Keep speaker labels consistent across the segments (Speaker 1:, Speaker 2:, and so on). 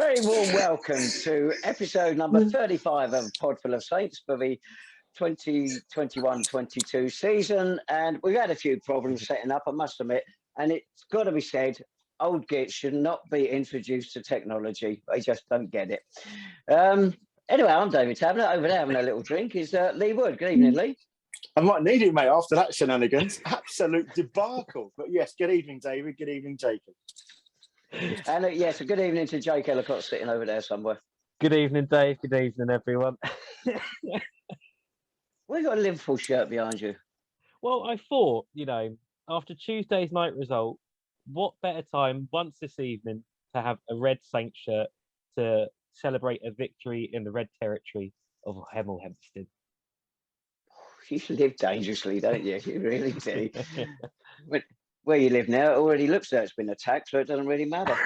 Speaker 1: very warm welcome to episode number 35 of A Podful of Saints for the 2021-22 season. And we've had a few problems setting up, I must admit. And it's got to be said, old gits should not be introduced to technology. They just don't get it. Anyway, I'm David Tavener. Over there having a little drink is Lee Wood. Good evening, Lee.
Speaker 2: I might need it, mate, after that shenanigans. Absolute debacle. But yes, good evening, David. Good evening, Jacob.
Speaker 1: And yes, a good evening to Jake Ellacott sitting over there somewhere.
Speaker 3: Good evening, Dave. Good evening, everyone.
Speaker 1: We've got a Liverpool shirt behind you.
Speaker 3: Well, I thought, after Tuesday's night result, what better time once this evening to have a red Saint shirt to celebrate a victory in the red territory of Hemel, Hempstead.
Speaker 1: You live dangerously, don't you? You really do. Where you live now, it already looks like it's been attacked, so it doesn't really matter.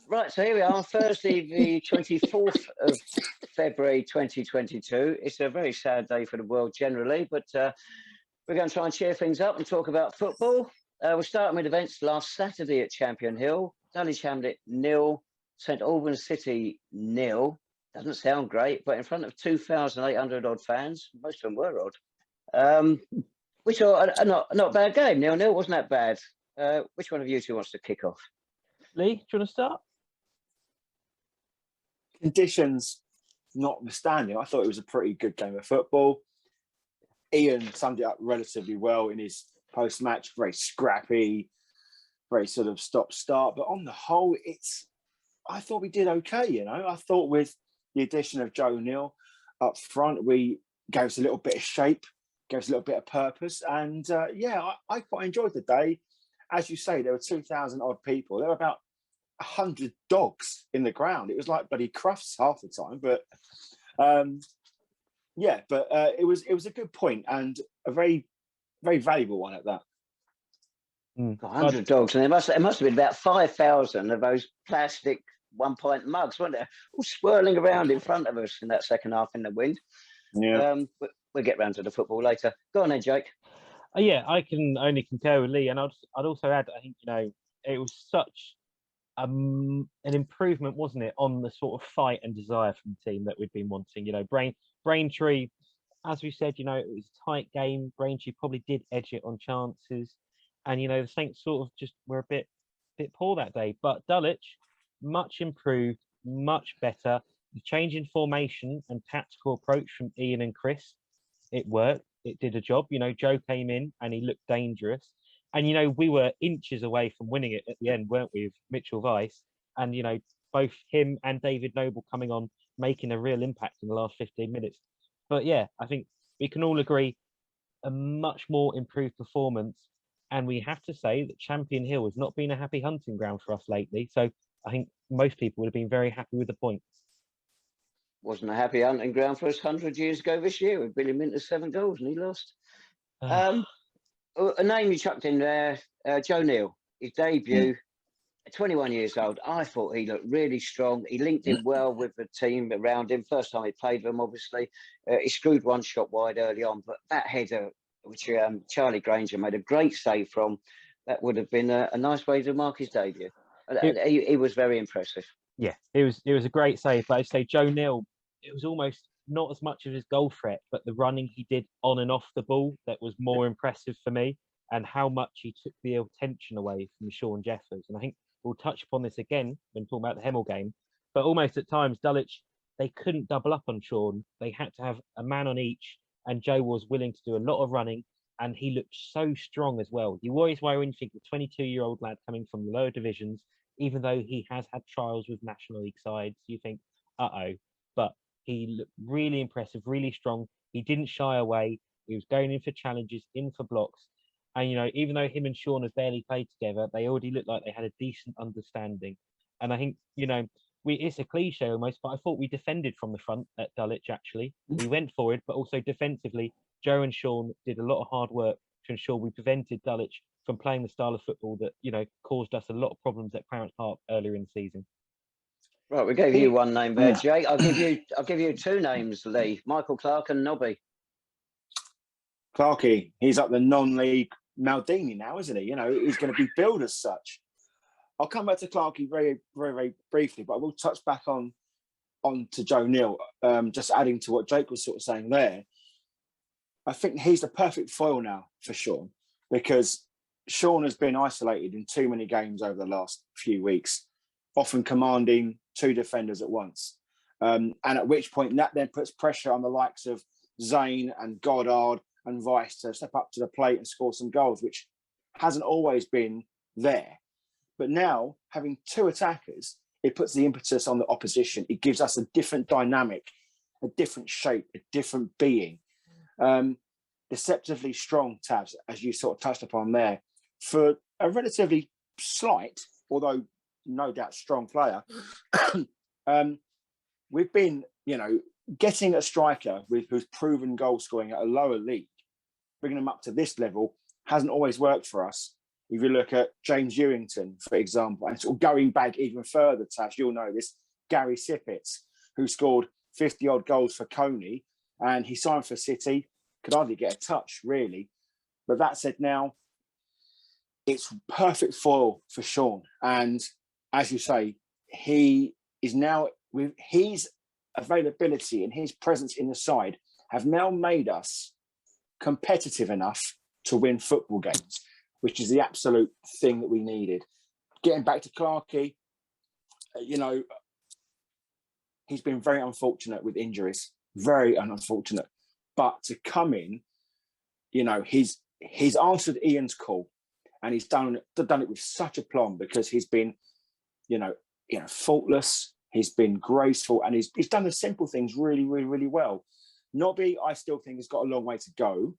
Speaker 1: Right, so here we are, Thursday, the 24th of February 2022. It's a very sad day for the world generally, but we're going to try and cheer things up and talk about football. We're starting with events last Saturday at Champion Hill. Dulwich Hamlet 0, St Albans City 0. Doesn't sound great, but in front of 2,800 odd fans, most of them were odd. Which are not a bad game. 0-0 wasn't that bad. Which one of you two wants to kick off?
Speaker 3: Lee, do you want to start?
Speaker 2: Conditions notwithstanding, I thought it was a pretty good game of football. Ian summed it up relatively well in his post-match. Very scrappy, very sort of stop-start. But on the whole, I thought we did okay, I thought with the addition of Joe Neal up front, we gave us a little bit of shape, gave us a little bit of purpose. And I quite enjoyed the day. As you say, there were 2,000 odd people. There were about 100 dogs in the ground. It was like bloody Crufts half the time. But it was a good point and a very, very valuable one at that.
Speaker 1: 100 dogs, and it must have been about 5,000 of those plastic 1-pint mugs, weren't there? All swirling around in front of us in that second half in the wind.
Speaker 2: Yeah.
Speaker 1: We'll get round to the football later. Go on then, Jake.
Speaker 3: I can only concur with Lee, and I'd also add, I think, it was such an improvement, wasn't it, on the sort of fight and desire from the team that we'd been wanting. Braintree, as we said, it was a tight game. Braintree probably did edge it on chances, and the Saints sort of just were a bit poor that day. But Dulwich, much improved, much better. The change in formation and tactical approach from Ian and Chris, it worked. It did a job. Joe came in and he looked dangerous. And, we were inches away from winning it at the end, weren't we, with Mitchell Weiss? And, both him and David Noble coming on, making a real impact in the last 15 minutes. But, yeah, I think we can all agree a much more improved performance. And we have to say that Champion Hill has not been a happy hunting ground for us lately. So I think most people would have been very happy with the points.
Speaker 1: Wasn't a happy hunting ground for us 100 years ago this year with Billy Minter's 7 goals and he lost. A name you chucked in there, Joe Neal, his debut, 21 years old. I thought he looked really strong. He linked in well with the team around him. First time he played with them, obviously. He screwed one shot wide early on, but that header, which Charlie Granger made a great save from, that would have been a nice way to mark his debut. He was very impressive.
Speaker 3: Yeah, it was a great save. But I'd say Joe Neal, it was almost not as much of his goal threat, but the running he did on and off the ball that was more impressive for me, and how much he took the attention away from Shaun Jeffers. And I think we'll touch upon this again when talking about the Hemel game. But almost at times, Dulwich, they couldn't double up on Shaun. They had to have a man on each, and Joe was willing to do a lot of running, and he looked so strong as well. You always worry when you think a 22-year-old lad coming from the lower divisions, even though he has had trials with National League sides, you think, uh-oh. But he looked really impressive, really strong. He didn't shy away. He was going in for challenges, in for blocks. And, even though him and Shaun have barely played together, they already looked like they had a decent understanding. And I think, it's a cliche almost, but I thought we defended from the front at Dulwich, actually. We went forward, but also defensively, Joe and Shaun did a lot of hard work to ensure we prevented Dulwich from playing the style of football that, caused us a lot of problems at Clarence Park earlier in the season.
Speaker 1: Right, we gave you one name there, Jake. I'll give you 2 names, Lee. Michael Clark and Nobby.
Speaker 2: Clarkey, he's up the non-league Maldini now, isn't he? He's going to be billed as such. I'll come back to Clarkey very, very, very briefly, but I will touch back on to Joe Neal, just adding to what Jake was sort of saying there. I think he's the perfect foil now for Shaun, because Shaun has been isolated in too many games over the last few weeks, often commanding two defenders at once. And at which point that then puts pressure on the likes of Zane and Goddard and Vice to step up to the plate and score some goals, which hasn't always been there. But now, having two attackers, it puts the impetus on the opposition. It gives us a different dynamic, a different shape, a different being. Deceptively strong, Tabs, as you sort of touched upon there, for a relatively slight, although no doubt strong player. We've been, getting a striker who's proven goal scoring at a lower league, bringing them up to this level hasn't always worked for us. If you look at James Ewington, for example, and sort of going back even further, Tash, you'll know this, Gary Sippets, who scored 50-odd goals for Coney, and he signed for City, could hardly get a touch, really. But that said, now, it's perfect foil for Shaun. And as you say, he is now, with his availability and his presence in the side, have now made us competitive enough to win football games, which is the absolute thing that we needed. Getting back to Clarkey, he's been very unfortunate with injuries, very unfortunate. But to come in, he's answered Ian's call, and he's done it with such aplomb, because he's been, faultless. He's been graceful, and he's done the simple things really, really, really well. Nobby, I still think, has got a long way to go,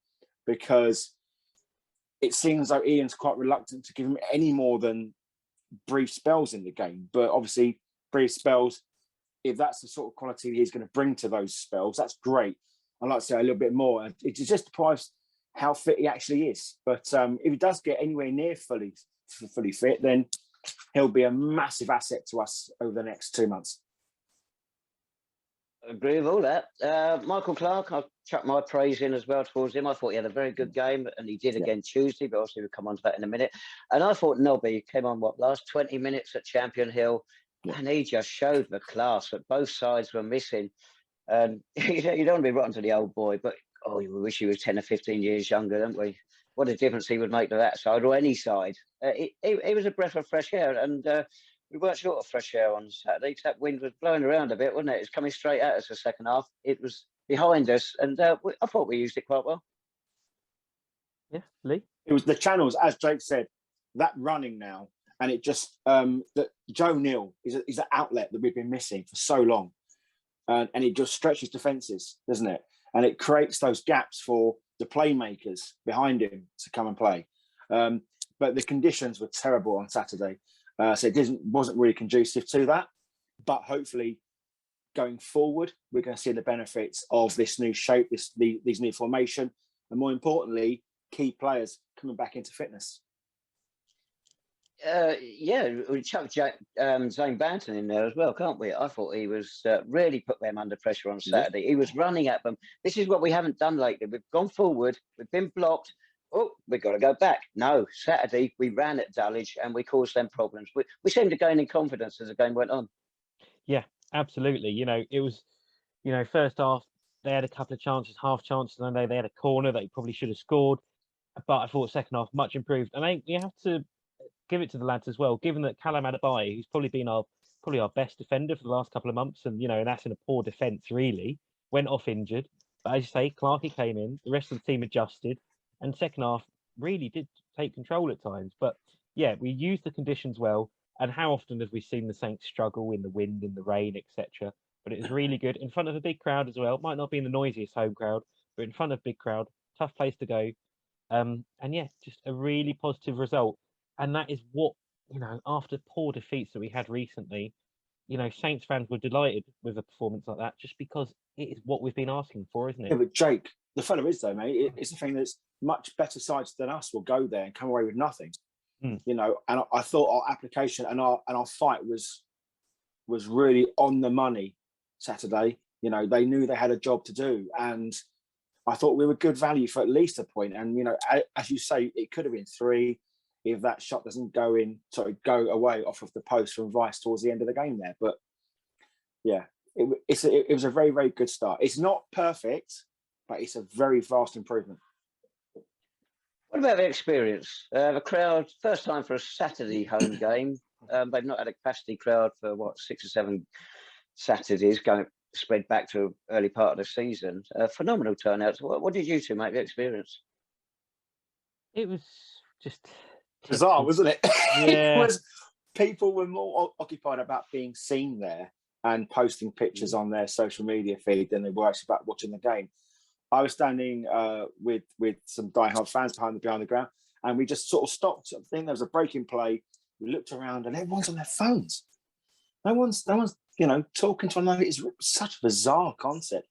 Speaker 2: because it seems like Ian's quite reluctant to give him any more than brief spells in the game. But obviously, brief spells, if that's the sort of quality he's going to bring to those spells, that's great. I'd like to say a little bit more. It just depends how fit he actually is. But if he does get anywhere near fully fit, then he'll be a massive asset to us over the next 2 months.
Speaker 1: I agree with all that. Michael Clark, I'll chuck my praise in as well towards him. I thought he had a very good game, and he did again Tuesday, but obviously we'll come on to that in a minute. And I thought Nobby came on, last 20 minutes at Champion Hill, and he just showed the class that both sides were missing. And you don't want to be rotten to the old boy, but we wish he was 10 or 15 years younger, don't we? What a difference he would make to that side or any side. He was a breath of fresh air, and we weren't short of fresh air on Saturday. That wind was blowing around a bit, wasn't it? It was coming straight at us the second half. It was behind us, and I thought we used it quite well.
Speaker 3: Yeah, Lee?
Speaker 2: It was the channels, as Jake said, that running now, and it just, that Joe Neal is an outlet that we've been missing for so long. And it just stretches defences, doesn't it? And it creates those gaps for the playmakers behind him to come and play. But the conditions were terrible on Saturday. So it wasn't really conducive to that. But hopefully, going forward, we're going to see the benefits of this new shape, these new formation, and more importantly, key players coming back into fitness.
Speaker 1: We chucked Zane Banton in there as well, can't we? I thought he was really put them under pressure on Saturday. He was running at them. This is what we haven't done lately. We've gone forward, we've been blocked. Oh, we've got to go back. No, Saturday we ran at Dulwich and we caused them problems. We seemed to gain in confidence as the game went on.
Speaker 3: Yeah, absolutely. It was, first half they had a couple of chances, half chances, and they had a corner that he probably should have scored. But I thought second half much improved. And I think you have to give it to the lads as well, given that Callum Adebayo, who's probably been our best defender for the last couple of months, and that's in a poor defence really, went off injured. But as you say, Clarkey came in, the rest of the team adjusted, and second half really did take control at times. But yeah, we used the conditions well. And how often have we seen the Saints struggle in the wind, in the rain, etc.? But it was really good in front of a big crowd as well. It might not be in the noisiest home crowd, but in front of a big crowd, tough place to go. And yeah, just a really positive result. And that is what, after poor defeats that we had recently, Saints fans were delighted with a performance like that, just because it is what we've been asking for, isn't it?
Speaker 2: Yeah, but Jake, the fellow is though, mate. It's the thing that's much better sides than us will go there and come away with nothing. And I thought our application and our fight was really on the money Saturday. They knew they had a job to do, and I thought we were good value for at least a point. And as you say, it could have been 3. if that shot doesn't go away off of the post from Vice towards the end of the game there. But yeah, it was a very, very good start. It's not perfect, but it's a very vast improvement.
Speaker 1: What about the experience? The crowd, first time for a Saturday home game. They've not had a capacity crowd for, 6 or 7 Saturdays, going spread back to early part of the season. Phenomenal turnouts. What did you two make the experience?
Speaker 3: It was just
Speaker 2: bizarre, wasn't it?
Speaker 3: Yeah.
Speaker 2: People were more occupied about being seen there and posting pictures on their social media feed than they were actually about watching the game. I was standing with some diehard fans behind the ground, and we just sort of stopped. I think there was a break in play. We looked around, and everyone's on their phones. No one's talking to one another. It's such a bizarre concept,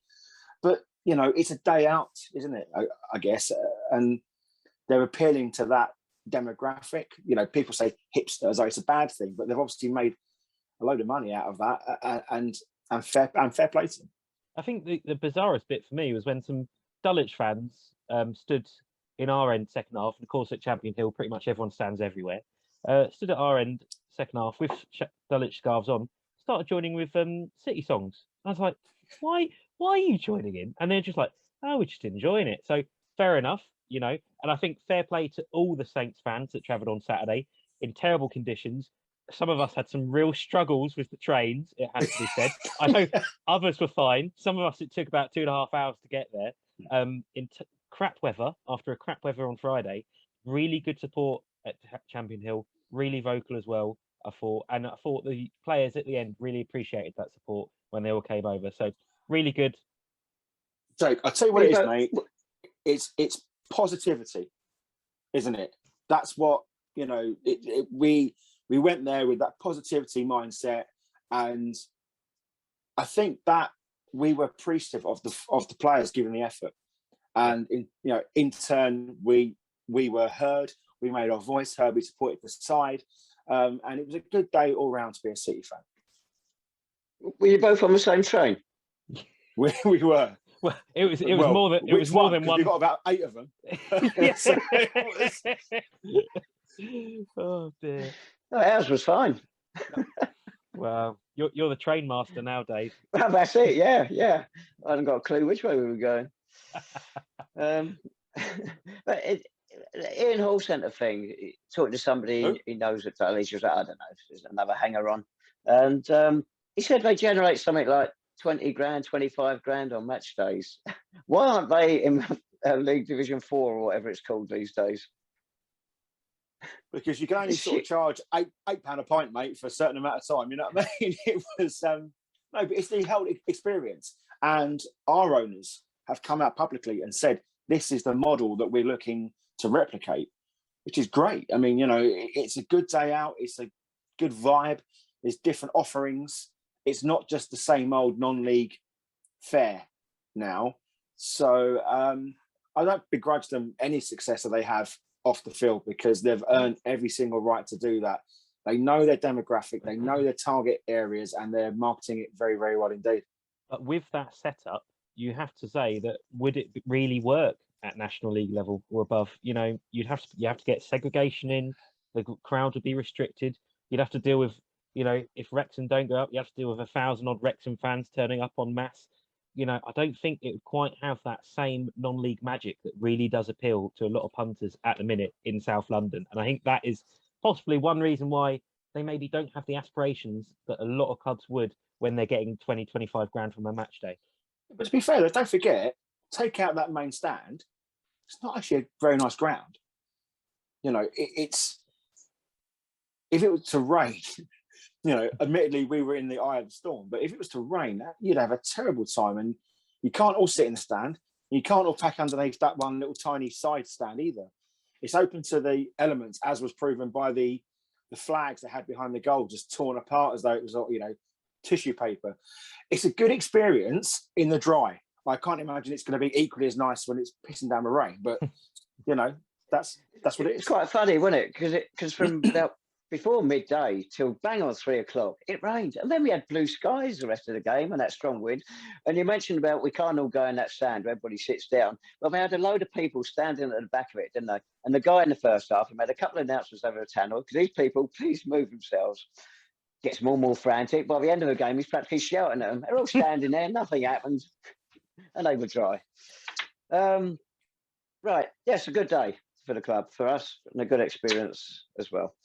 Speaker 2: but it's a day out, isn't it? I guess, and they're appealing to that demographic. People say hipsters, it's a bad thing, but they've obviously made a load of money out of that, and fair play to them.
Speaker 3: I think the bizarrest bit for me was when some Dulwich fans stood in our end second half, and of course at Champion Hill, pretty much everyone stands everywhere. Stood at our end second half with Dulwich scarves on, started joining with City songs. I was like, why are you joining in? And they're just like, oh, we're just enjoying it. So fair enough, And I think fair play to all the Saints fans that travelled on Saturday in terrible conditions. Some of us had some real struggles with the trains, it has to be said. I know others were fine. Some of us, it took about 2.5 hours to get there. In crap weather, after a crap weather on Friday. Really good support at Champion Hill. Really vocal as well, I thought. And I thought the players at the end really appreciated that support when they all came over. So really good.
Speaker 2: Jake, I'll tell you what it is, mate. It's positivity, isn't it? That's what, we went there with that positivity mindset, and I think that we were appreciative of the players giving the effort, and in turn we were heard. We made our voice heard. We supported the side, and it was a good day all round to be a City fan.
Speaker 1: Were you both on the same train?
Speaker 2: We were.
Speaker 3: Well, it was more than one.
Speaker 2: We got about 8 of them.
Speaker 3: Oh dear.
Speaker 1: No, ours was fine.
Speaker 3: Well, you're the train master now, Dave.
Speaker 1: Well, that's it. Yeah. I hadn't got a clue which way we were going. But Ian Hall Centre thing. Talking to somebody he knows at Dulwich, he was like, I don't know, there's another hanger on, and he said they generate something like 20 grand, 25 grand on match days. Why aren't they in League Division 4 or whatever it's called these days?
Speaker 2: Because you can only sort of charge £8 a pint, mate, for a certain amount of time. You know what I mean? It was no, but it's the whole experience, and our owners have come out publicly and said this is the model that we're looking to replicate, which is great. I mean, it's a good day out. It's a good vibe. There's different offerings. It's not just the same old non-league fare now. So I don't begrudge them any success that they have off the field, because they've earned every single right to do that. They know their demographic, they know their target areas, and they're marketing it very, very well indeed.
Speaker 3: But with that setup, you have to say that would it really work at National League level or above? You have to get segregation in. The crowd would be restricted. You'd have to deal with, if Wrexham don't go up, you have to deal with 1,000 odd Wrexham fans turning up en masse. I don't think it would quite have that same non-league magic that really does appeal to a lot of punters at the minute in South London. And I think that is possibly one reason why they maybe don't have the aspirations that a lot of clubs would when they're getting 20, 25 grand from a match day.
Speaker 2: But to be fair, don't forget, take out that main stand, it's not actually a very nice ground. It's if it was to rain, admittedly we were in the eye of the storm, but if it was to rain, you'd have a terrible time, and you can't all sit in the stand. You can't all pack underneath that one little tiny side stand either. It's open to the elements, as was proven by the flags they had behind the goal, just torn apart as though it was, tissue paper. It's a good experience in the dry. I can't imagine it's going to be equally as nice when it's pissing down the rain, but that's what it is.
Speaker 1: It's quite funny, wasn't it? Because from about before midday till bang on 3 o'clock, it rained. And then we had blue skies the rest of the game and that strong wind. And you mentioned about we can't all go in that stand where everybody sits down. Well, they had a load of people standing at the back of it, didn't they? And the guy in the first half, he made a couple of announcements over the tannoy, because these people, please move themselves. Gets more and more frantic. By the end of the game, he's practically shouting at them. They're all standing there, nothing happened, and they were dry. Right, yes, a good day for the club, for us, and a good experience as well.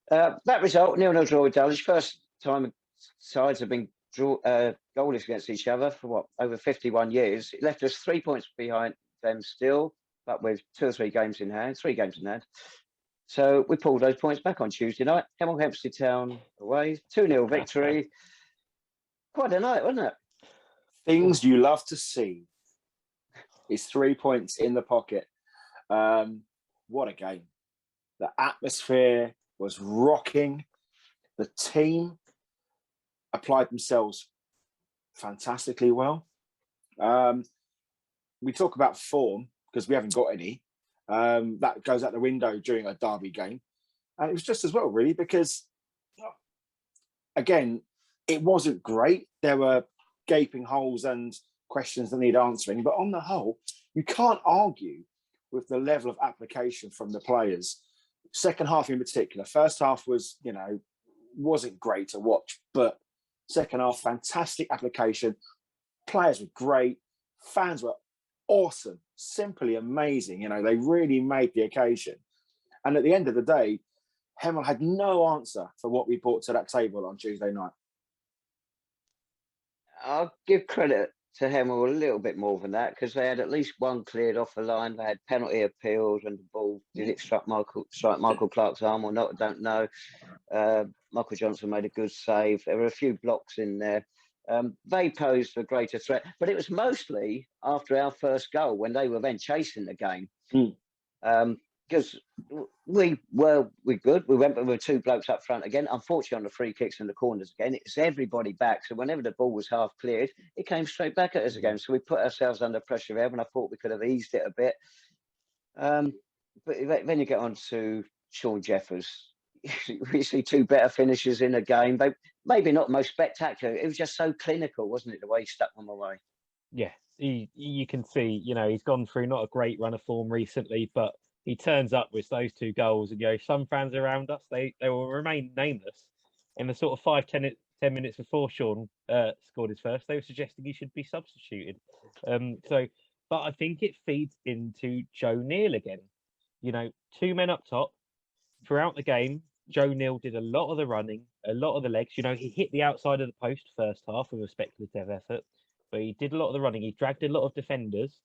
Speaker 1: That result, 0-0 draw with Dulwich. First time sides have been goalless against each other for what, over 51 years. It left us 3 points behind them still, but with 2 or 3 games in hand, 3 games in hand. So we pulled those points back on Tuesday night. Hemel Hempstead Town away, 2-0 victory. Quite a night, wasn't it?
Speaker 2: Things you love to see. It's 3 points in the pocket. What a game. The atmosphere was rocking. The team applied themselves fantastically well. We talk about form because we haven't got any. That goes out the window during a derby game. And it was just as well, really, because, again, it wasn't great. There were gaping holes and questions that need answering. But on the whole, you can't argue with the level of application from the players. Second half in particular. First half was, wasn't great to watch. But second half, fantastic application. Players were great. Fans were awesome. Simply amazing. They really made the occasion. And at the end of the day, Hemel had no answer for what we brought to that table on Tuesday night.
Speaker 1: I'll give credit to Hemel a little bit more than that, because they had at least one cleared off the line. They had penalty appeals and the ball, did it strike Michael Clark's arm or not? I don't know. Michael Johnson made a good save. There were a few blocks in there. They posed a greater threat, but it was mostly after our first goal when they were then chasing the game. Because we're good. We went with 2 blokes up front again. Unfortunately, on the free kicks and the corners again, it's everybody back. So whenever the ball was half cleared, it came straight back at us again. So we put ourselves under pressure there, and I thought we could have eased it a bit. But then you get on to Shaun Jeffers. We see 2 better finishers in a game. They maybe not most spectacular. It was just so clinical, wasn't it, the way he stuck them away?
Speaker 3: Yeah, you can see, he's gone through not a great run of form recently, but he turns up with those 2 goals, and some fans around us, they will remain nameless. In the sort of 5-10 minutes before Shaun scored his first, they were suggesting he should be substituted. But I think it feeds into Joe Neal again. 2 men up top throughout the game. Joe Neal did a lot of the running, a lot of the legs. He hit the outside of the post first half with a speculative effort, but he did a lot of the running. He dragged a lot of defenders,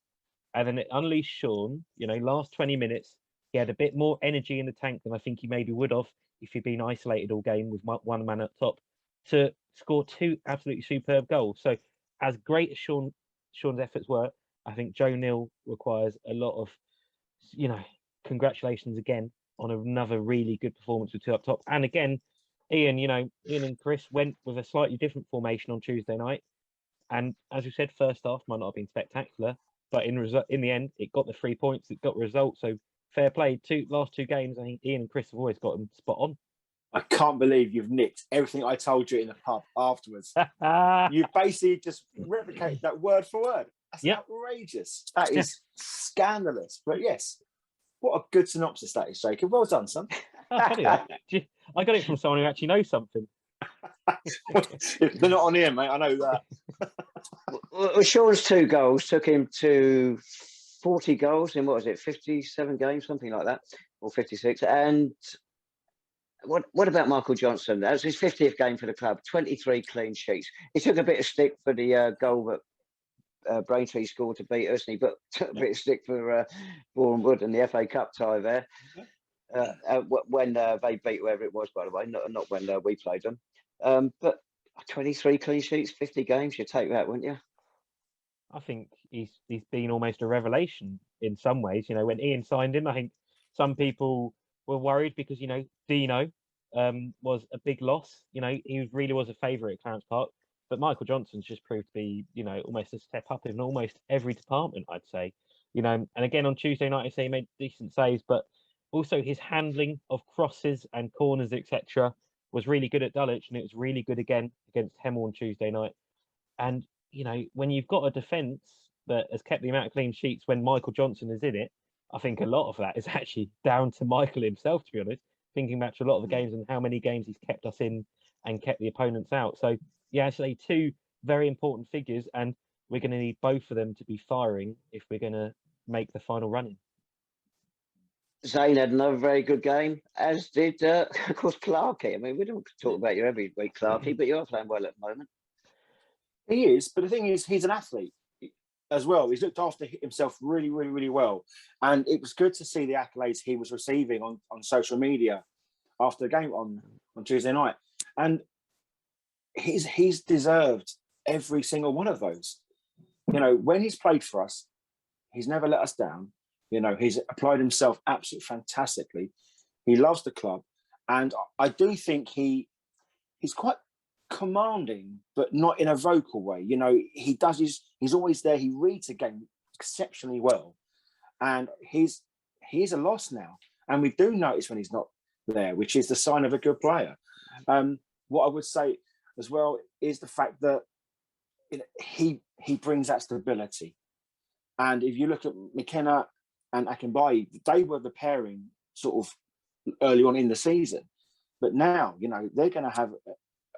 Speaker 3: and then it unleashed Shaun. Last 20 minutes, he had a bit more energy in the tank than I think he maybe would have if he'd been isolated all game with one man up top, to score 2 absolutely superb goals. So as great as Shaun's efforts were, I think Joe Neal requires a lot of, congratulations again on another really good performance with 2 up top. And again, Ian and Chris went with a slightly different formation on Tuesday night. And as we said, first half might not have been spectacular, but in the end, it got the 3 points, it got the result. So fair play. Last 2 games, I think Ian and Chris have always got them spot on.
Speaker 2: I can't believe you've nicked everything I told you in the pub afterwards. You basically just replicated that word for word. That's outrageous. That is scandalous. But yes, what a good synopsis that is, Jacob. Well done, son.
Speaker 3: I got it from someone who actually knows something.
Speaker 2: They're not on here, mate. I know that.
Speaker 1: Well, Shaun's 2 goals took him to 40 goals in, 57 games, something like that, or 56. And what about Michael Johnson? That was his 50th game for the club, 23 clean sheets. He took a bit of stick for the goal that Braintree scored to beat us, and he took a bit of stick for Boreham Wood in the FA Cup tie there. When they beat whoever it was, by the way, not when we played them. But 23 clean sheets, 50 games, you'd take that, wouldn't you?
Speaker 3: I think he's been almost a revelation in some ways. When Ian signed him, I think some people were worried because, Dino was a big loss. He really was a favourite at Clarence Park. But Michael Johnson's just proved to be, almost a step up in almost every department, I'd say. And again, on Tuesday night, I say he made decent saves, but Also, his handling of crosses and corners, etc., was really good at Dulwich, and it was really good again against Hemel on Tuesday night. And when you've got a defence that has kept the amount of clean sheets when Michael Johnson is in it, I think a lot of that is actually down to Michael himself, to be honest. Thinking back to a lot of the games and how many games he's kept us in and kept the opponents out. So, yeah, actually, two very important figures, and we're going to need both of them to be firing if we're going to make the final run-in.
Speaker 1: Zane had another very good game, as did, of course, Clarkey. I mean, we don't talk about you every week, Clarkey, but you're playing well at the moment.
Speaker 2: He is, but the thing is, he's an athlete as well. He's looked after himself really, really, really well. And it was good to see the accolades he was receiving on social media after the game on Tuesday night. And he's deserved every single one of those. When he's played for us, he's never let us down. He's applied himself absolutely fantastically. He loves the club. And I do think he's quite commanding, but not in a vocal way. He's always there. He reads a game exceptionally well. And he's a loss now. And we do notice when he's not there, which is the sign of a good player. What I would say as well is the fact that he brings that stability. And if you look at McKenna and Akinbaye, they were the pairing sort of early on in the season. But now, they're going to have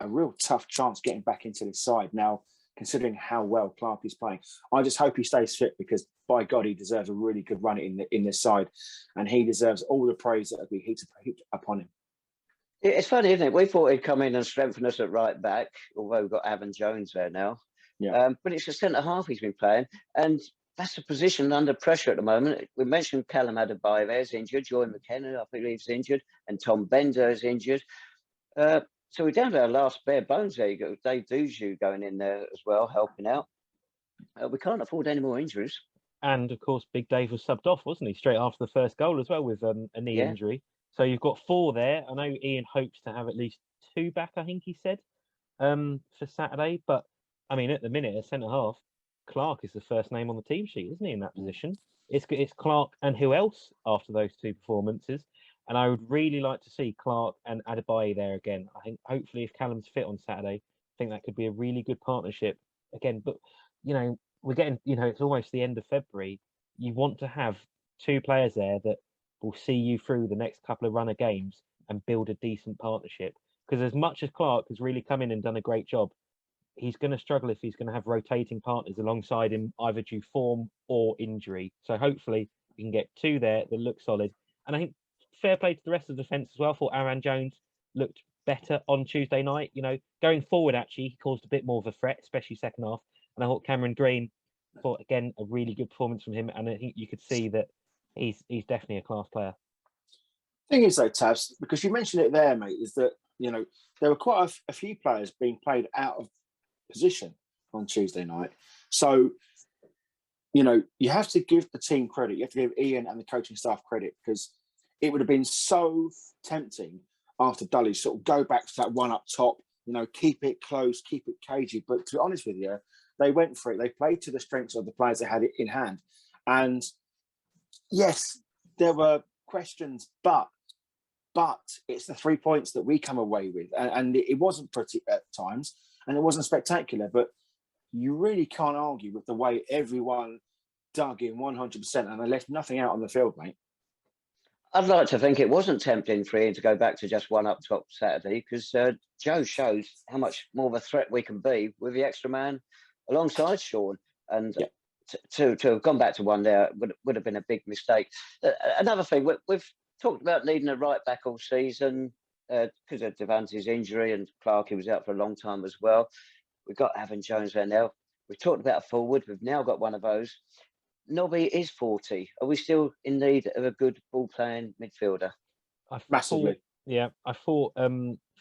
Speaker 2: a real tough chance getting back into this side now, considering how well Clark is playing. I just hope he stays fit, because by God, he deserves a really good run in this side, and he deserves all the praise that will be heaped upon him.
Speaker 1: It's funny, isn't it? We thought he'd come in and strengthen us at right back, although we've got Avon Jones there now.
Speaker 2: Yeah.
Speaker 1: But it's the centre half he's been playing, and that's the position under pressure at the moment. We mentioned Callum Adebayo there is injured. Joy McKenna, I believe, is injured, and Tom Bender is injured. So we're down to our last bare bones there. You got Dave Duju going in there as well, helping out. We can't afford any more injuries.
Speaker 3: And of course, Big Dave was subbed off, wasn't he, straight after the first goal as well with a knee injury. So you've got 4 there. I know Ian hopes to have at least 2 back, I think he said, for Saturday. But I mean, at the minute, at centre half, Clark is the first name on the team sheet, isn't he, in that position? It's Clark and who else after those 2 performances? And I would really like to see Clark and Adebayo there again. I think hopefully if Callum's fit on Saturday, I think that could be a really good partnership again. But, we're getting, it's almost the end of February. You want to have 2 players there that will see you through the next couple of run of games and build a decent partnership. Because as much as Clark has really come in and done a great job, he's going to struggle if he's going to have rotating partners alongside him, either due form or injury. So hopefully we can get 2 there that look solid. And I think fair play to the rest of the defence as well. I thought Aaron Jones looked better on Tuesday night. Going forward, actually, he caused a bit more of a threat, especially second half. And I thought Cameron Green, again, a really good performance from him. And I think you could see that he's definitely a class player.
Speaker 2: Thing is, though, Tavs, because you mentioned it there, mate, is that, there were quite a few players being played out of position on Tuesday night. So, you have to give the team credit. You have to give Ian and the coaching staff credit, because it would have been so tempting after Dulwich sort of go back to that one up top, keep it close, keep it cagey. But to be honest with you, they went for it. They played to the strengths of the players they had in hand. And yes, there were questions, but it's the 3 points that we come away with. And it wasn't pretty at times, and it wasn't spectacular, but you really can't argue with the way everyone dug in 100% and they left nothing out on the field, mate.
Speaker 1: I'd like to think it wasn't tempting for Ian to go back to just one up top Saturday, because Joe shows how much more of a threat we can be with the extra man alongside Shaun. And to have gone back to one there would have been a big mistake. Another thing, we've talked about needing a right back all season because of Devante's injury, and Clarkey was out for a long time as well. We've got Avon Jones there now. We've talked about a forward. We've now got one of those. Nobby is 40. Are we still in need of a good ball-playing midfielder?
Speaker 2: Massively.
Speaker 3: I thought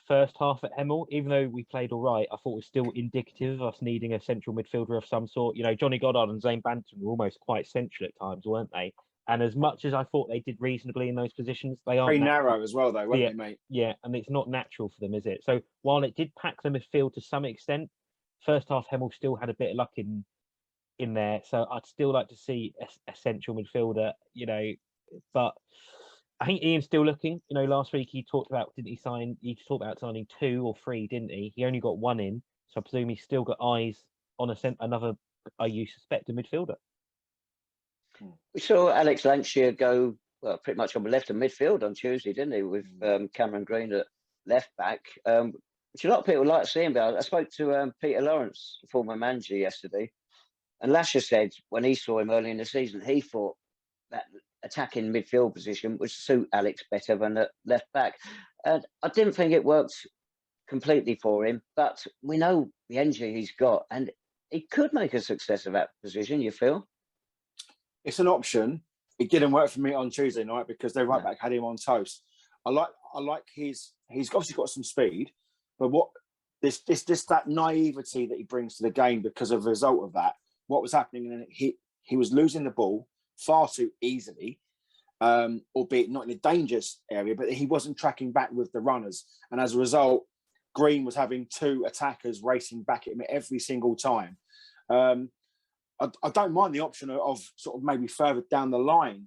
Speaker 3: first half at Hemel, even though we played all right, I thought it was still indicative of us needing a central midfielder of some sort. Johnny Goddard and Zane Banton were almost quite central at times, weren't they? And as much as I thought they did reasonably in those positions, they are
Speaker 2: very narrow as well, though, weren't they, mate?
Speaker 3: Yeah, and it's not natural for them, is it? So while it did pack the midfield to some extent, first half Hemel still had a bit of luck in there. So I'd still like to see a central midfielder, but I think Ian's still looking. You know, last week he talked about, didn't he sign? He talked about signing 2 or 3, didn't he? He only got 1 in, so I presume he's still got eyes on another, you suspect, a midfielder.
Speaker 1: We saw Alex Lancashire go pretty much on the left of midfield on Tuesday, didn't he? With Cameron Green at left back, which a lot of people like seeing. But I spoke to Peter Lawrence, the former manager, yesterday, and Lasher said when he saw him early in the season, he thought that attacking midfield position would suit Alex better than at left back. And I didn't think it worked completely for him, but we know the energy he's got, and he could make a success of that position. You feel?
Speaker 2: It's an option. It didn't work for me on Tuesday night because their right back had him on toast. I like he's obviously got some speed, but what this that naivety that he brings to the game because of the result of that. What was happening, and he was losing the ball far too easily, albeit not in a dangerous area, but he wasn't tracking back with the runners, and as a result, Green was having 2 attackers racing back at him every single time. I don't mind the option of sort of maybe further down the line,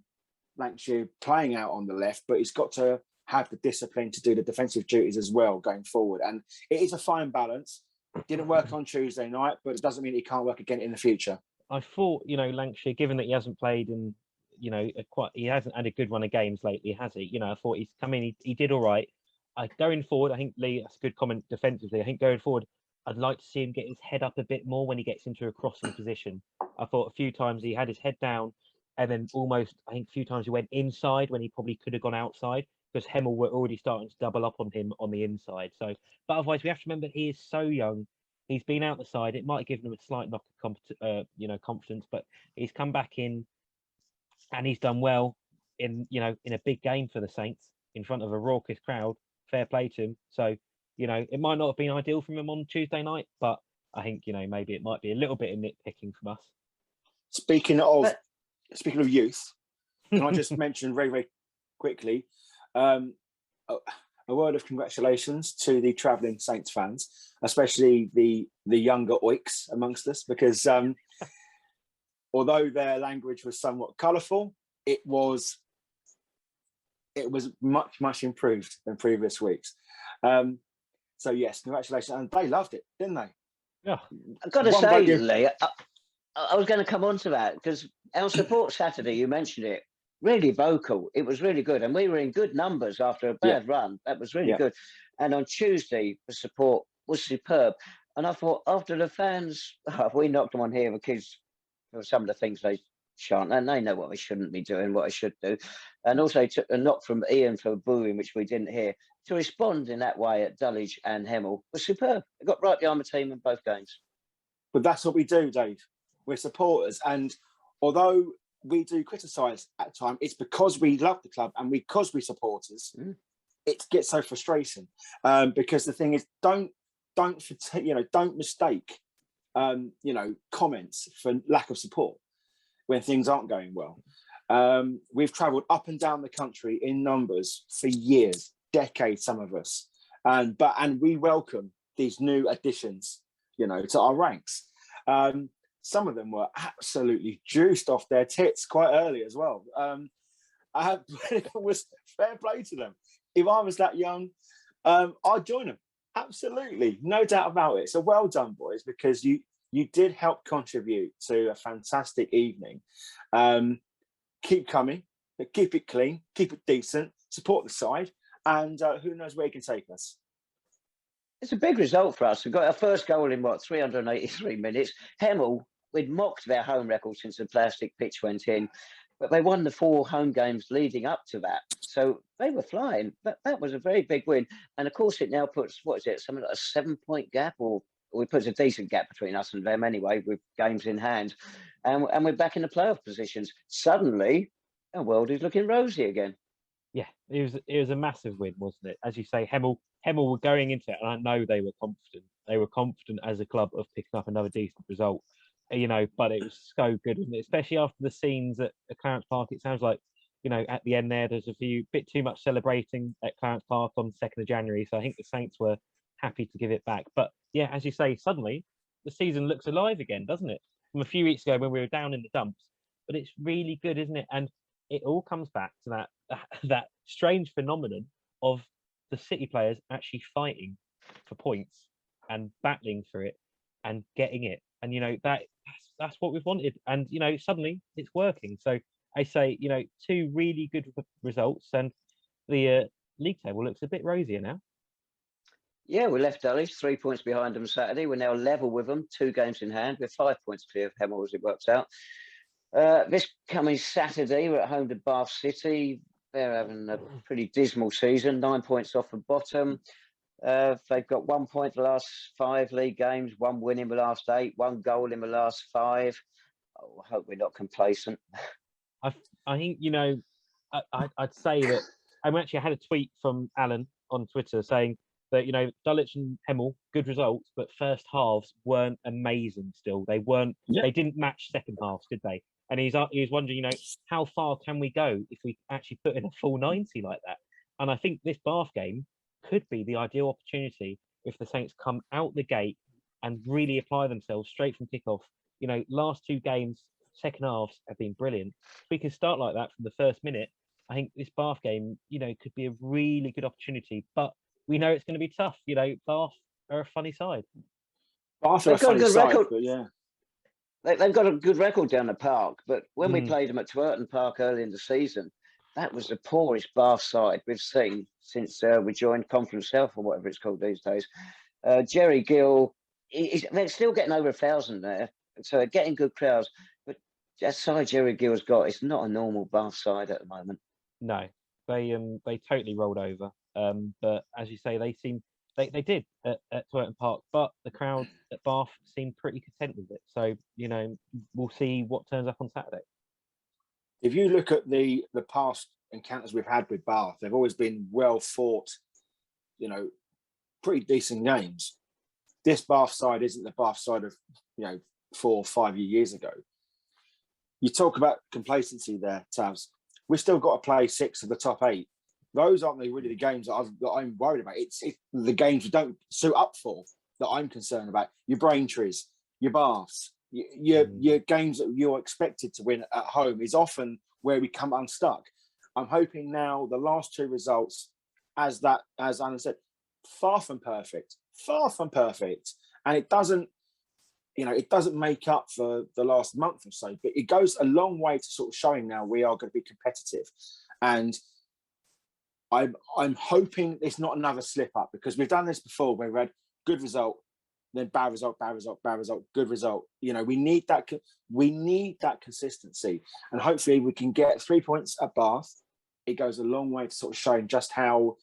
Speaker 2: Lancashire playing out on the left, but he's got to have the discipline to do the defensive duties as well going forward. And it is a fine balance. It didn't work on Tuesday night, but it doesn't mean it can't work again in the future.
Speaker 3: I thought, you know, Lancashire, given that he hasn't played in, you know, he hasn't had a good run of games lately, has he? You know, I thought he's come in, he did all right. Going forward, I think, Lee, that's a good comment defensively. I think going forward, I'd like to see him get his head up a bit more when he gets into a crossing position. I thought a few times he had his head down, and then almost, I think a few times he went inside when he probably could have gone outside, because Hemel were already starting to double up on him on the inside. So, but otherwise, we have to remember he is so young. He's been out the side. It might have given him a slight knock of confidence, but he's come back in, and he's done well in a big game for the Saints in front of a raucous crowd. Fair play to him. So, you know, it might not have been ideal from him on Tuesday night, but I think, you know, maybe it might be a little bit of nitpicking from us.
Speaker 2: Speaking of youth, can I just mention very, very quickly a word of congratulations to the travelling Saints fans, especially the younger oiks amongst us, because although their language was somewhat colourful, it was much improved than previous weeks. So yes, congratulations, and they loved it, didn't they?
Speaker 3: Yeah,
Speaker 1: I've got to say, Lee, I was going to come on to that because our support Saturday, you mentioned it, really vocal. It was really good, and we were in good numbers after a bad run. That was really good. And on Tuesday, the support was superb. And I thought, after the fans, we knocked them on here because of some of the things they shan't, and they know what they shouldn't be doing, what they should do. And also took a knock from Ian for booing, which we didn't hear. To respond in that way at Dulwich and Hemel was superb. It got right behind the team in both games.
Speaker 2: But that's what we do, Dave. We're supporters, and although we do criticise at times, it's because we love the club and because we're supporters. It gets so frustrating because the thing is, don't mistake comments for lack of support when things aren't going well. We've travelled up and down the country in numbers for years, decades, some of us, and we welcome these new additions, to our ranks. Some of them were absolutely juiced off their tits quite early as well. It was fair play to them. If I was that young, I'd join them. Absolutely, no doubt about it. So well done, boys, because you did help contribute to a fantastic evening. Keep coming, but keep it clean, keep it decent, support the side, and who knows where it can take us.
Speaker 1: It's a big result for us. We got our first goal in 383 minutes. Hemel, we'd mocked their home record since the plastic pitch went in, but they won the 4 home games leading up to that. So they were flying. That was a very big win. And of course, it now puts, something like a 7-point gap, or it puts a decent gap between us and them anyway, with games in hand. And we're back in the playoff positions. Suddenly, our world is looking rosy again.
Speaker 3: Yeah, it was a massive win, wasn't it? As you say, Hemel were going into it, and I know they were confident. They were confident as a club of picking up another decent result, but it was so good, wasn't it? Especially after the scenes at Clarence Park. It sounds like, at the end there's a bit too much celebrating at Clarence Park on 2nd of January. So I think the Saints were happy to give it back. But yeah, as you say, suddenly the season looks alive again, doesn't it? From a few weeks ago when we were down in the dumps. But it's really good, isn't it? And it all comes back to that that strange phenomenon of the City players actually fighting for points and battling for it and getting it. And that's what we've wanted. And suddenly it's working. So I say, two really good results, and the league table looks a bit rosier now.
Speaker 1: Yeah, we left Dulwich 3 points behind them Saturday. We're now level with them, 2 games in hand. We're 5 points clear of Hemel as it works out. This coming Saturday, we're at home to Bath City. They're having a pretty dismal season, 9 points off the bottom. They've got 1 point the last 5 league games, 1 win in the last 8, 1 goal in the last 5. Oh, I hope we're not complacent.
Speaker 3: I think, I'd say that I actually had a tweet from Alan on Twitter saying that, Dulwich and Hemel, good results, but first halves weren't amazing still. They weren't, They didn't match second halves, did they? And he was wondering, how far can we go if we actually put in a full 90 like that? And I think this Bath game could be the ideal opportunity if the Saints come out the gate and really apply themselves straight from kickoff. Last 2 games, second halves have been brilliant. If we can start like that from the first minute, I think this Bath game, could be a really good opportunity. But we know it's going to be tough. Bath are a funny side.
Speaker 2: Bath are a funny side, but yeah.
Speaker 1: They've got a good record down the park, but when we played them at Twerton Park early in the season, that was the poorest Bath side we've seen since we joined Conference South, or whatever it's called these days. Jerry Gill, they're still getting over 1,000 there, so they're getting good crowds. But that side Jerry Gill's got, it's not a normal Bath side at the moment.
Speaker 3: No, they totally rolled over. But as you say, they did at Twerton Park, but the crowd at Bath seemed pretty content with it. So, we'll see what turns up on Saturday.
Speaker 2: If you look at the past encounters we've had with Bath, they've always been well fought, pretty decent games. This Bath side isn't the Bath side of, 4 or 5 years ago. You talk about complacency there, Tavs. We've still got to play 6 of the top 8. Those aren't really the games that I'm worried about. It's the games we don't suit up for that I'm concerned about. Your Braintrees, your Baths, your games that you're expected to win at home is often where we come unstuck. I'm hoping now the last 2 results, as Alan said, far from perfect, and it doesn't make up for the last month or so, but it goes a long way to sort of showing now we are going to be competitive. And I'm hoping it's not another slip up, because we've done this before where we had good result, then bad result, good result. We need that consistency, and hopefully we can get 3 points at Bath. It goes a long way to sort of showing just how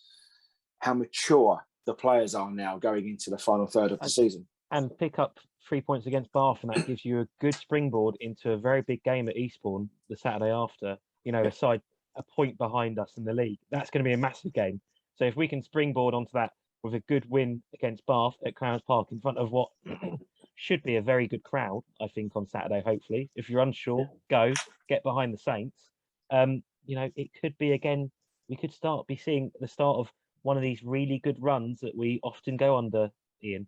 Speaker 2: mature the players are now going into the final third of the season.
Speaker 3: And pick up 3 points against Bath, and that gives you a good springboard into a very big game at Eastbourne the Saturday after. A side a point behind us in the league. That's going to be a massive game. So if we can springboard onto that with a good win against Bath at Clarence Park in front of what should be a very good crowd, I think, on Saturday, hopefully. If you're unsure, get behind the Saints. It could be, again, we could be seeing the start of one of these really good runs that we often go under, Ian.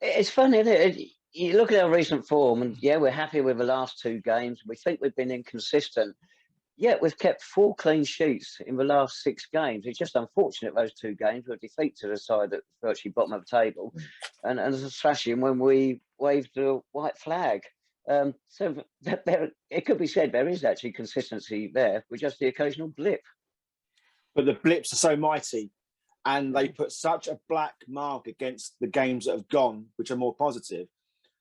Speaker 1: It's funny, isn't it? You look at our recent form, and we're happy with the last 2 games. We think we've been inconsistent. Yet we've kept 4 clean sheets in the last 6 games. It's just unfortunate those 2 games were a defeat to the side that's virtually bottom of the table, and a thrashing when we waved the white flag. So it could be said there is actually consistency there with just the occasional blip.
Speaker 2: But the blips are so mighty, and they put such a black mark against the games that have gone, which are more positive.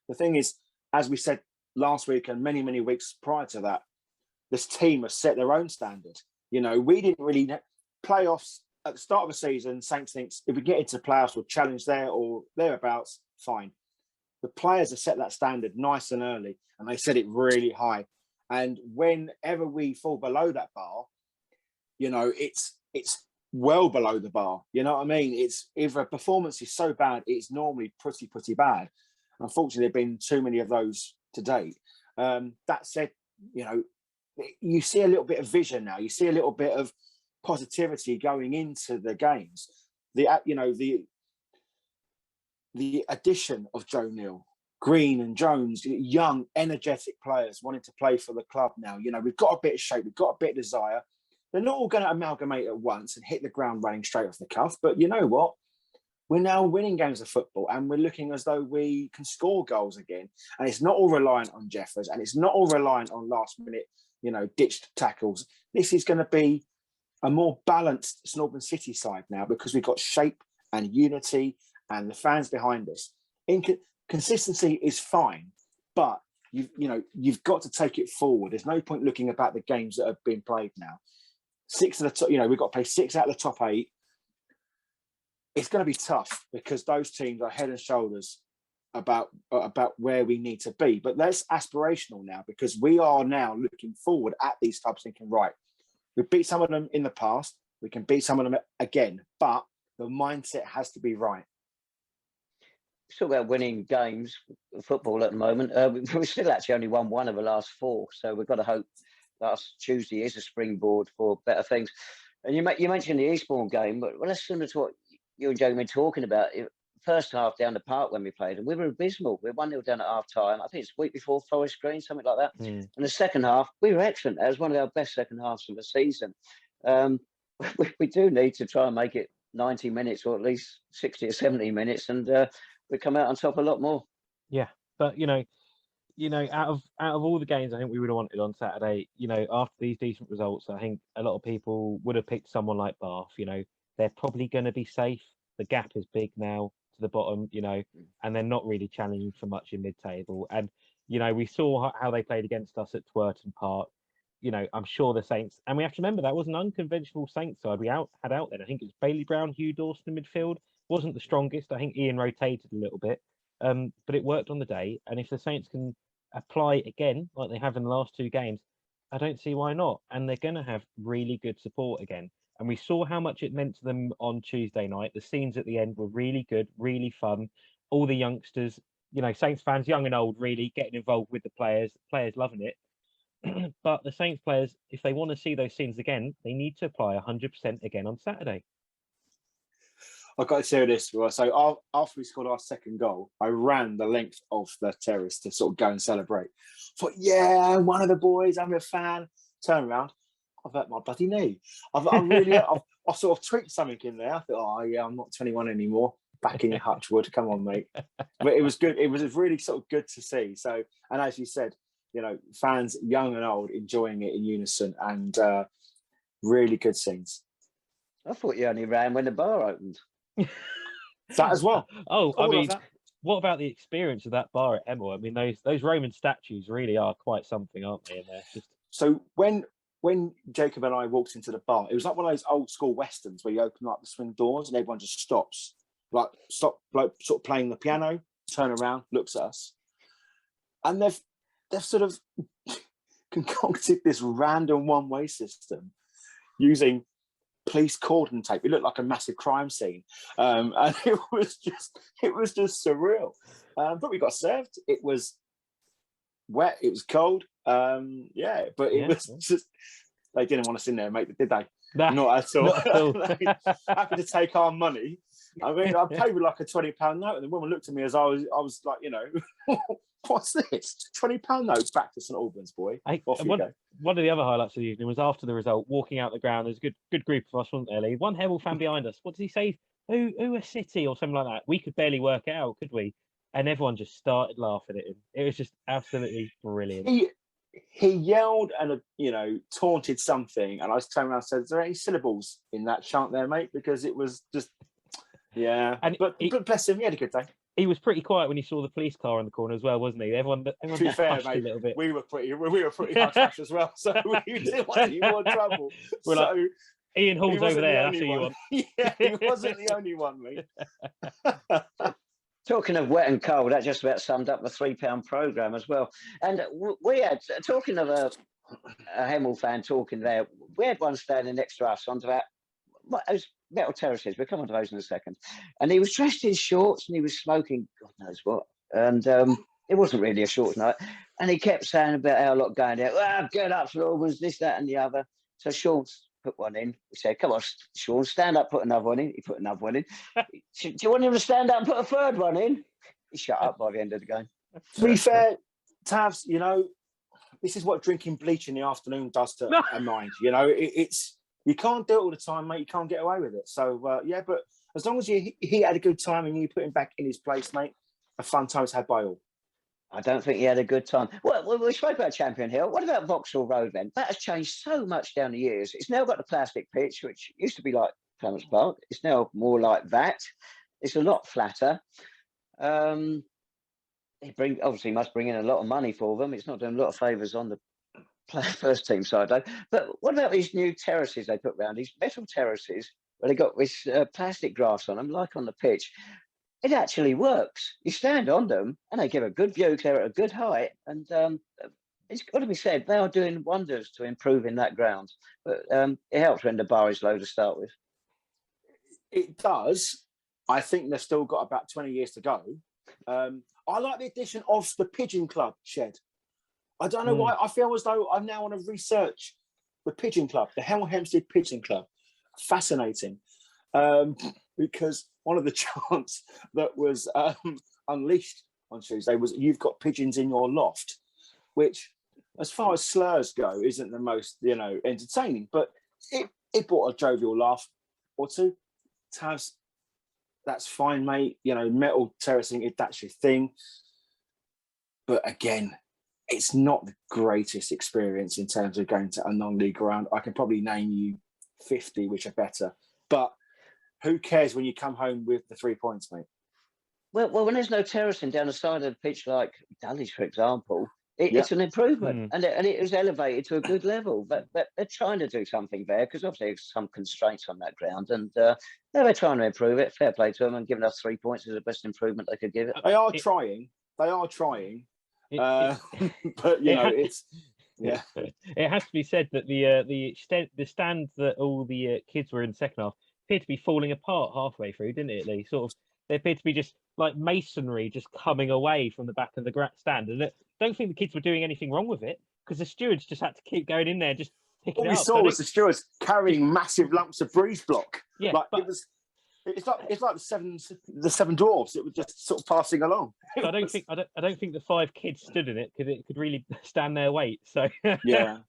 Speaker 2: The thing is, as we said last week and many, many weeks prior to that, this team has set their own standard. We didn't really playoffs at the start of the season. Saints thinks if we get into playoffs, we'll challenge there or thereabouts. Fine. The players have set that standard nice and early, and they set it really high. And whenever we fall below that bar, it's well below the bar. You know what I mean? It's if a performance is so bad, it's normally pretty bad. Unfortunately, there've been too many of those to date. That said, you see a little bit of vision now. You see a little bit of positivity going into the games. The addition of Joe Neal, Green and Jones, young, energetic players wanting to play for the club now. We've got a bit of shape, we've got a bit of desire. they're not all going to amalgamate at once and hit the ground running straight off the cuff. But you know what? We're now winning games of football, and we're looking as though we can score goals again. And it's not all reliant on Jeffers, and it's not all reliant on last minute, ditched tackles. This is going to be a more balanced St Albans City side now, because we've got shape and unity and the fans behind us. Consistency is fine, but you've got to take it forward. There's no point looking about the games that have been played now. 6 of the top, we've got to play 6 out of the top 8. It's going to be tough because those teams are head and shoulders about where we need to be. But that's aspirational now, because we are now looking forward at these clubs thinking, right, we beat some of them in the past, we can beat some of them again, but the mindset has to be right.
Speaker 1: Talk about winning games, football at the moment. We've still actually only won 1 of the last 4, so we've got to hope last Tuesday is a springboard for better things. And you mentioned the Eastbourne game, but that's similar to what you and Joe were talking about. First half down the park when we played, and we were abysmal. We were 1-0 down at half time. I think it's the week before Forest Green, something like that. And the second half, we were excellent. That was one of our best second halves of the season. We do need to try and make it 90 minutes, or at least 60 or 70 minutes, and we come out on top a lot more.
Speaker 3: Yeah, but out of all the games, I think we would have wanted on Saturday. After these decent results, I think a lot of people would have picked someone like Bath. They're probably going to be safe. The gap is big now to the bottom, and they're not really challenging for much in mid-table. And we saw how they played against us at Twerton Park. I'm sure the Saints, and we have to remember that was an unconventional Saints side we had out there. I think it was Bailey Brown, Hugh Dawson in midfield. Wasn't the strongest. I think Ian rotated a little bit, but it worked on the day. And if the Saints can apply again like they have in the last 2 games, I don't see why not. And they're going to have really good support again. And we saw how much it meant to them on Tuesday night. The scenes at the end were really good, really fun. All the youngsters, Saints fans, young and old, really getting involved with the players loving it. But the Saints players, if they want to see those scenes again, they need to apply 100% again on Saturday.
Speaker 2: I've got to say this. So after we scored our second goal, I ran the length of the terrace to sort of go and celebrate. Thought, yeah, one of the boys, I'm a fan. Turn around, I've hurt my bloody knee. I've sort of tweaked something in there. I thought, oh yeah, I'm not 21 anymore. Back in your Hutchwood, come on, mate. But it was good. It was really sort of good to see. So, and as you said, fans, young and old, enjoying it in unison, and really good scenes.
Speaker 1: I thought you only ran when the bar opened.
Speaker 2: That as well.
Speaker 3: What about the experience of that bar at Hemel? I mean, those Roman statues really are quite something, aren't they? In there,
Speaker 2: So when Jacob and I walked into the bar, it was like one of those old school westerns where you open up the swing doors and everyone just stops, like sort of playing the piano, turn around, looks at us, and they've sort of concocted this random one-way system using police cordon tape. It looked like a massive crime scene, and it was just surreal. But we got served. It was wet. It was cold. But it was just, they didn't want us in there, mate, did they? Nah, not at all. Not at all. Happy to take our money. I mean, I paid with like a £20 note, and the woman looked at me as I was like, what's this? £20 notes back to St Albans, boy.
Speaker 3: One of the other highlights of the evening was after the result, walking out the ground. There's a good group of us, wasn't there, Lee? One Hemel fan behind us. What did he say? Who a City or something like that? We could barely work it out, could we? And everyone just started laughing at him. It was just absolutely brilliant.
Speaker 2: He yelled and taunted something, and I just turned around and said, "Is there any syllables in that chant there, mate?" Because it was just, yeah. But bless him, he had a good day.
Speaker 3: He was pretty quiet when he saw the police car in the corner as well, wasn't he? Everyone
Speaker 2: to be fair, mate, a little bit. We were pretty hush hush as well, so we didn't want any more trouble.
Speaker 3: We're so like, Ian Hall's over there. That's who you want.
Speaker 2: Yeah, he wasn't the only one, mate.
Speaker 1: Talking of wet and cold, that just about summed up the £3 programme as well. And we had, talking of a Hemel fan talking there, we had one standing next to us onto those metal terraces. We'll come on to those in a second. And he was dressed in shorts and he was smoking God knows what. And it wasn't really a short night. And he kept saying about our lot going there, get up, St Albans, this, that and the other. So Shaun put one in. We said, come on, Shaun, stand up, put another one in. He put another one in. Do you want him to stand up and put a third one in? He shut up by the end of the game.
Speaker 2: To be fair, Tavs, this is what drinking bleach in the afternoon does to a mind. It's You can't do it all the time, mate. You can't get away with it. So, yeah, but as long as he had a good time and you put him back in his place, mate, a fun time is had by all.
Speaker 1: I don't think he had a good time. Well, we spoke about Champion Hill. What about Vauxhall Road then? That has changed so much down the years. It's now got the plastic pitch, which used to be like Clarence Park. It's now more like that. It's a lot flatter. They obviously must bring in a lot of money for them. It's not doing a lot of favours on the first team side, though. But what about these new terraces they put around? These metal terraces where they got this plastic grass on them, like on the pitch. It actually works. You stand on them and they give a good view. They're at a good height. And it's got to be said, they are doing wonders to improving that ground. But it helps when the bar is low to start with.
Speaker 2: It does. I think they've still got about 20 years to go. I like the addition of the Pigeon Club shed. I don't know why. I feel as though I now want to research the Pigeon Club, the Hemel Hempstead Pigeon Club. Fascinating. Because one of the chants that was unleashed on Tuesday was, "You've got pigeons in your loft," which, as far as slurs go, isn't the most, entertaining, but it brought a jovial laugh or two. Taz, that's fine, mate. Metal terracing, if that's your thing. But again, it's not the greatest experience in terms of going to a non-league ground. I can probably name you 50 which are better, but who cares when you come home with the 3 points, mate?
Speaker 1: Well, when there's no terracing down the side of the pitch, like Dulwich, for example, it's an improvement, and it was elevated to a good level. But they're trying to do something there because obviously there's some constraints on that ground, and they're trying to improve it. Fair play to them, and giving us 3 points is the best improvement they could give it.
Speaker 2: They are trying. But it's. Yeah,
Speaker 3: it has to be said that the stand that all the kids were in the second half appeared to be falling apart halfway through, didn't it? They appeared to be just like masonry just coming away from the back of the stand, and I don't think the kids were doing anything wrong with it because the stewards just had to keep going in there, just picking it up.
Speaker 2: All we saw was the stewards carrying massive lumps of breeze block.
Speaker 3: Yeah,
Speaker 2: it's like the seven dwarfs. It was just sort of passing along.
Speaker 3: I don't think the 5 kids stood in it because it could really stand their weight. So
Speaker 2: yeah.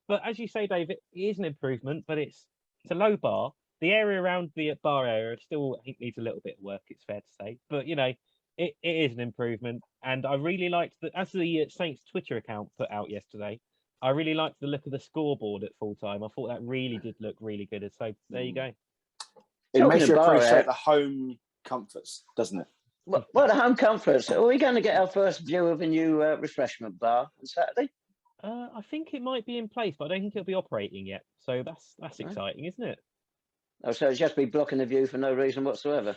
Speaker 3: But as you say, Dave, it is an improvement, but it's a low bar. The area around the bar area still, I think, needs a little bit of work. It's fair to say, but it is an improvement. And I really liked as the Saints Twitter account put out yesterday. I really liked the look of the scoreboard at full time. I thought that really did look really good. So there you go.
Speaker 2: It makes you appreciate the home comforts, doesn't it?
Speaker 1: Well, the home comforts. Are we going to get our first view of a new refreshment bar on Saturday?
Speaker 3: I think it might be in place, but I don't think it'll be operating yet. So that's exciting, isn't it?
Speaker 1: Oh, so it's just be blocking the view for no reason whatsoever.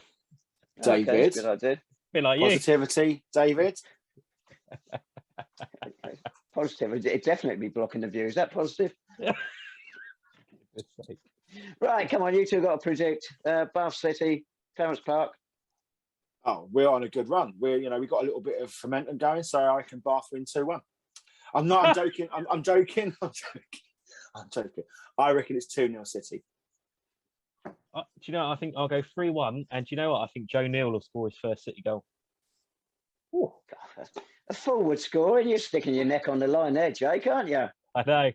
Speaker 2: David,
Speaker 1: okay, good idea.
Speaker 3: Bit like
Speaker 2: positivity, David.
Speaker 1: Positivity. It definitely be blocking the view. Is that positive? Right, come on, you two got to predict Bath City, Clarence Park.
Speaker 2: Oh, we're on a good run. We got a little bit of momentum going, so I can Bath win 2-1. I'm joking. I'm joking. I reckon it's 2-0 City.
Speaker 3: Do you know? I think I'll go 3-1, and do you know what? I think Joe Neal will score his first City goal.
Speaker 1: Oh, God, a forward score, and you're sticking your neck on the line there, Jake, aren't you?
Speaker 3: I know.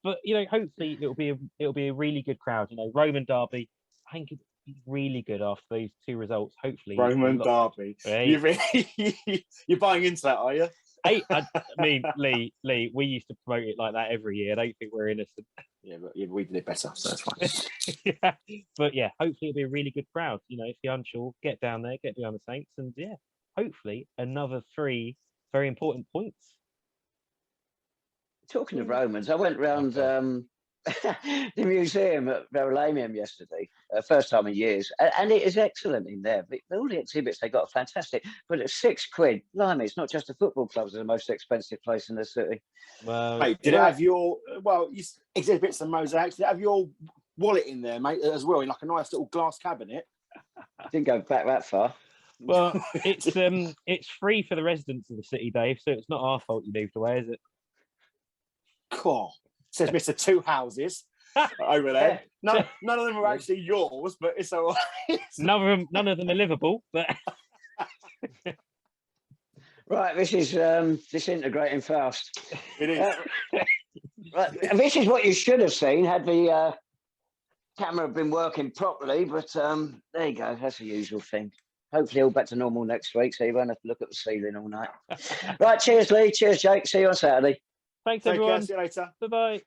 Speaker 3: But hopefully it'll be a really good crowd. Roman derby. I think it'll be really good after those 2 results. Hopefully,
Speaker 2: Roman derby. You're buying into that, are you?
Speaker 3: I mean, Lee, we used to promote it like that every year. I don't think we're innocent.
Speaker 2: Yeah, but we did it better, so that's fine.
Speaker 3: Yeah. But yeah, hopefully it'll be a really good crowd. If you're unsure, get down there, get behind the Saints, and yeah, hopefully another 3 very important points.
Speaker 1: Talking of Romans, I went round the museum at Verulamium yesterday, first time in years, and it is excellent in there. All the exhibits they got are fantastic, but it's £6. Blimey, it's not just the football clubs are the most expensive place in the city.
Speaker 3: Well,
Speaker 2: mate, did it have your exhibits and mosaics? Did it have your wallet in there, mate, as well, in like a nice little glass cabinet?
Speaker 1: Didn't go back that far.
Speaker 3: Well, it's free for the residents of the city, Dave. So it's not our fault you moved away, is it?
Speaker 2: Cool. Says Mr. Two Houses over there. None of them are actually yours, but it's all right.
Speaker 3: None of them are livable, but
Speaker 1: right, this is disintegrating fast.
Speaker 2: It is.
Speaker 1: Right, and this is what you should have seen had the camera been working properly, but there you go. That's the usual thing. Hopefully all back to normal next week, so you won't have to look at the ceiling all night. Right, cheers, Lee. Cheers, Jake. See you on Saturday.
Speaker 3: Thanks,
Speaker 2: Take care.
Speaker 3: everyone.
Speaker 2: See you later.
Speaker 3: Bye-bye.